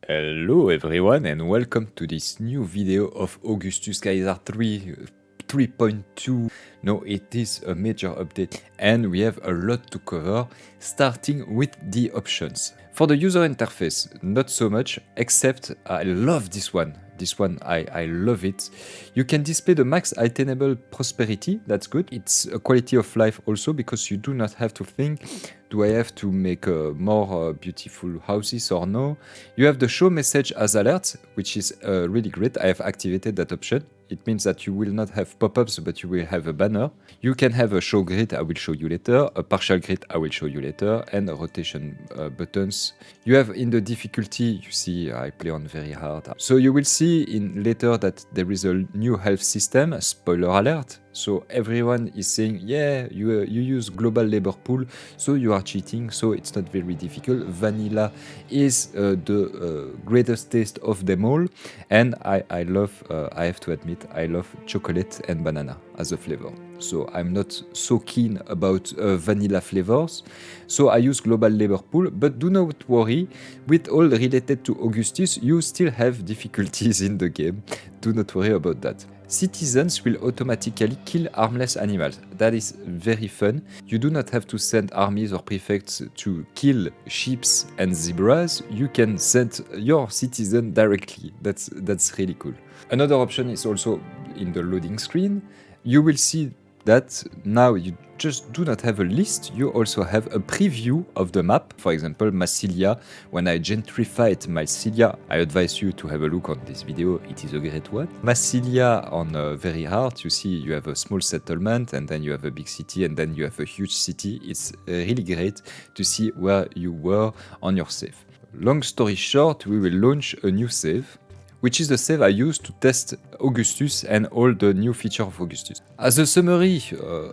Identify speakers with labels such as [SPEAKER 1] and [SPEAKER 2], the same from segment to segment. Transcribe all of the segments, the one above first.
[SPEAKER 1] Hello everyone and welcome to this new video of Augustus 3.2. No, it is a major update and we have a lot to cover, starting with the options. For the user interface, not so much, except I love this one. This one, I love it. You can display the max attainable prosperity, that's good. It's a quality of life also because you do not have to think, do I have to make more beautiful houses or no? You have the show message as alerts, which is really great. I have activated that option. It means that you will not have pop-ups, but you will have a banner. You can have a show grid, I will show you later, a partial grid, I will show you later, and rotation buttons. You have in the difficulty, you see I play on very hard. So you will see in later that there is a new health system, spoiler alert. So everyone is saying, yeah, you use global labor pool, so you are cheating, so it's not very difficult. Vanilla is the greatest taste of them all. And I love, I have to admit, I love chocolate and banana as a flavor. So I'm not so keen about vanilla flavors. So I use global labor pool, but do not worry, with all related to Augustus, you still have difficulties in the game. Do not worry about that. Citizens will automatically kill harmless animals. That is very fun. You do not have to send armies or prefects to kill sheep and zebras. You can send your citizen directly. That's really cool. Another option is also in the loading screen. You will see that now you just do not have a list, you also have a preview of the map. For example, Massilia, when I gentrified Massilia, I advise you to have a look on this video, it is a great one. Massilia on very hard, you see you have a small settlement and then you have a big city and then you have a huge city. It's really great to see where you were on your save. Long story short, we will launch a new save, which is the save I used to test Augustus and all the new features of Augustus. As a summary,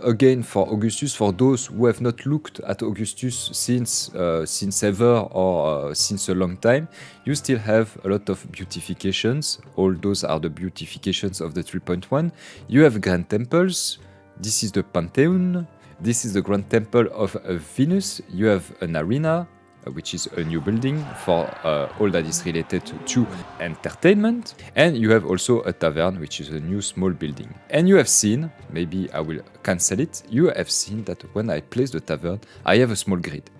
[SPEAKER 1] again for Augustus, for those who have not looked at Augustus since ever or since a long time, you still have a lot of beautifications. All those are the beautifications of the 3.1. You have grand temples. This is the Pantheon. This is the grand temple of Venus. You have an arena, which is a new building for all that is related to entertainment. And you have also a tavern, which is a new small building. And you have seen, maybe I will cancel it, you have seen that when I place the tavern, I have a small grid.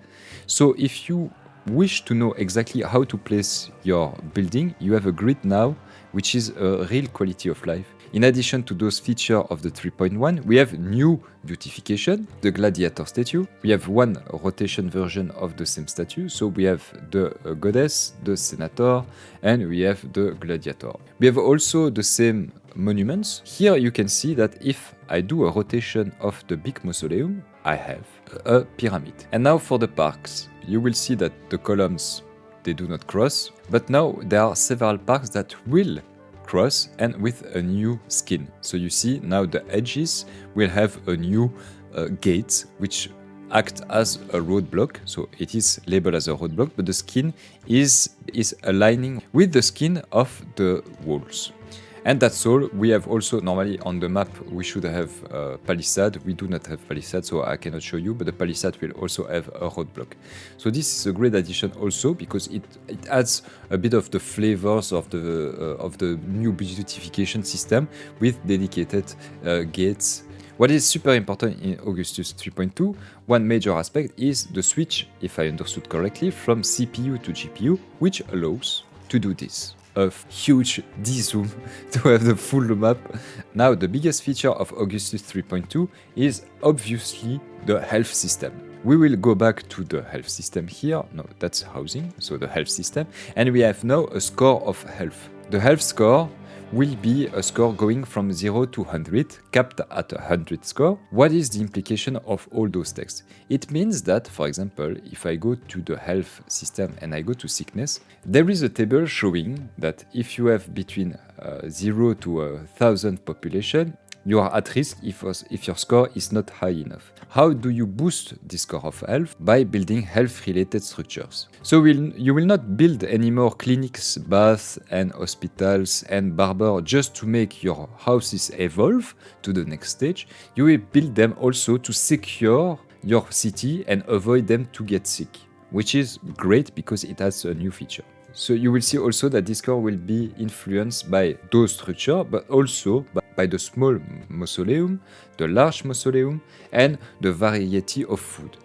[SPEAKER 1] So if you wish to know exactly how to place your building, you have a grid now, which is a real quality of life. In addition to those features of the 3.1, we have new beautification, the gladiator statue. We have one rotation version of the same statue. So we have the goddess, the senator, and we have the gladiator. We have also the same monuments. Here you can see that if I do a rotation of the big mausoleum, I have a pyramid. And now for the parks, you will see that the columns, they do not cross. But now there are several parks that will cross and with a new skin. So you see now the edges will have a new gate which act as a roadblock. So it is labeled as a roadblock, but the skin is aligning with the skin of the walls. And that's all. We have also, normally on the map, we should have palisade. We do not have palisade, so I cannot show you, but the palisade will also have a roadblock. So this is a great addition also because it adds a bit of the flavors of the new beautification system with dedicated gates. What is super important in Augustus 3.2, one major aspect is the switch, if I understood correctly, from CPU to GPU, which allows to do this. A huge de-zoom to have the full map. Now, the biggest feature of Augustus 3.2 is obviously the health system. We will go back to the health system here. No, that's housing, so the health system. And we have now a score of health. The health score will be a score going from 0 to 100, capped at 100 score. What is the implication of all those texts? It means that, for example, if I go to the health system and I go to sickness, there is a table showing that if you have between 0 to 1,000 population, you are at risk if your score is not high enough. How do you boost this score of health? By building health-related structures. So you will not build any more clinics, baths, and hospitals and barber just to make your houses evolve to the next stage. You will build them also to secure your city and avoid them to get sick, which is great because it has a new feature. So you will see also that this core will be influenced by those structures, but also by the small mausoleum, the large mausoleum, and the variety of food.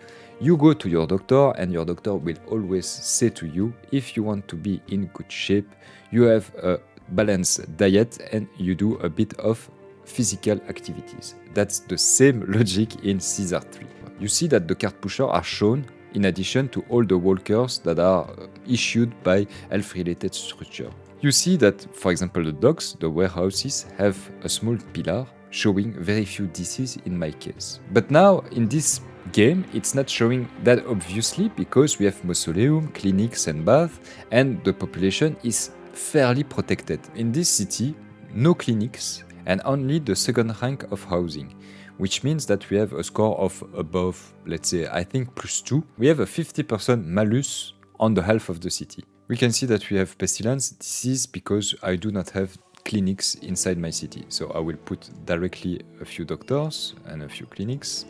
[SPEAKER 1] You go to your doctor, and your doctor will always say to you, if you want to be in good shape, you have a balanced diet and you do a bit of physical activities. That's the same logic in Caesar 3. You see that the cart pushers are shown in addition to all the walkers that are issued by health-related structure. You see that, for example, the docks, the warehouses, have a small pillar showing very few diseases in my case. But now, in this game, it's not showing that obviously because we have mausoleum, clinics and baths, and the population is fairly protected. In this city, no clinics and only the second rank of housing, which means that we have a score of above, let's say, I think +2. We have a 50% malus on the health of the city. We can see that we have pestilence. This is because I do not have clinics inside my city. So I will put directly a few doctors and a few clinics,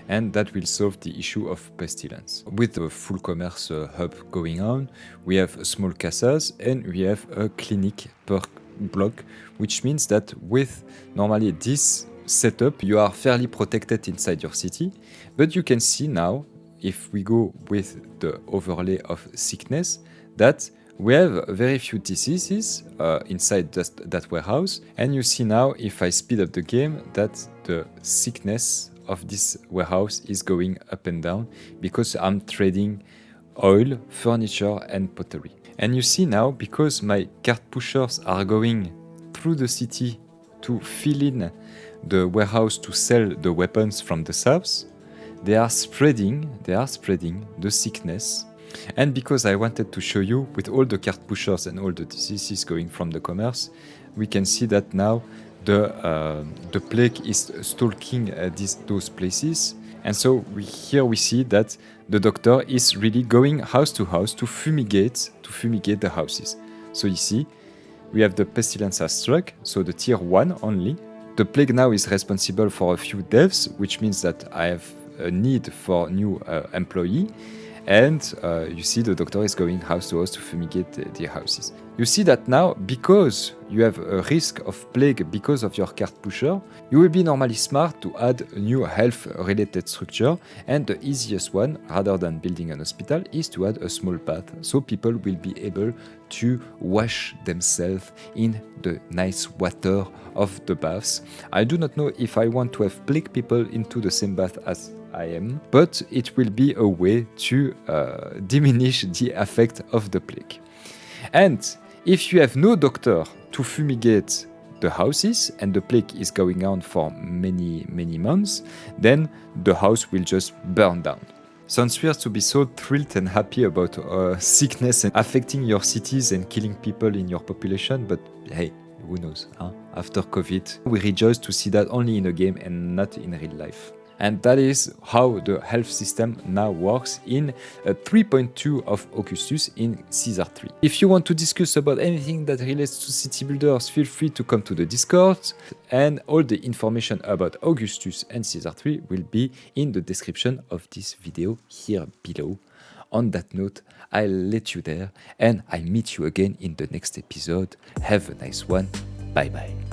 [SPEAKER 1] and that will solve the issue of pestilence. With the full commerce hub going on, we have small casas and we have a clinic per block, which means that with normally this setup, you are fairly protected inside your city. But you can see now, if we go with the overlay of sickness, that we have very few diseases inside that warehouse. And you see now, if I speed up the game, that the sickness of this warehouse is going up and down because I'm trading oil, furniture, and pottery. And you see now, because my cart pushers are going through the city to fill in the warehouse to sell the weapons from the south, they are spreading the sickness. And because I wanted to show you with all the cart pushers and all the diseases going from the commerce, we can see that now the plague is stalking those places. And so here we see that the doctor is really going house to house to fumigate the houses. So you see, we have the pestilence has struck, so the tier 1 only. The plague now is responsible for a few deaths, which means that I have a need for new employee. And you see the doctor is going house to house to fumigate the houses. You see that now, because you have a risk of plague because of your cart pusher, you will be normally smart to add a new health-related structure, and the easiest one, rather than building an hospital, is to add a small bath, so people will be able to wash themselves in the nice water of the baths. I do not know if I want to have plague people into the same bath as I am, but it will be a way to diminish the effect of the plague. And if you have no doctor to fumigate the houses and the plague is going on for many months, then the house will just burn down. Sounds weird to be so thrilled and happy about sickness and affecting your cities and killing people in your population, but hey, who knows? Huh? After COVID, we rejoice to see that only in a game and not in real life. And that is how the health system now works in 3.2 of Augustus in Caesar 3. If you want to discuss about anything that relates to city builders, feel free to come to the Discord, and all the information about Augustus and Caesar 3 will be in the description of this video here below. On that note, I'll let you there, and I meet you again in the next episode. Have a nice one. Bye bye.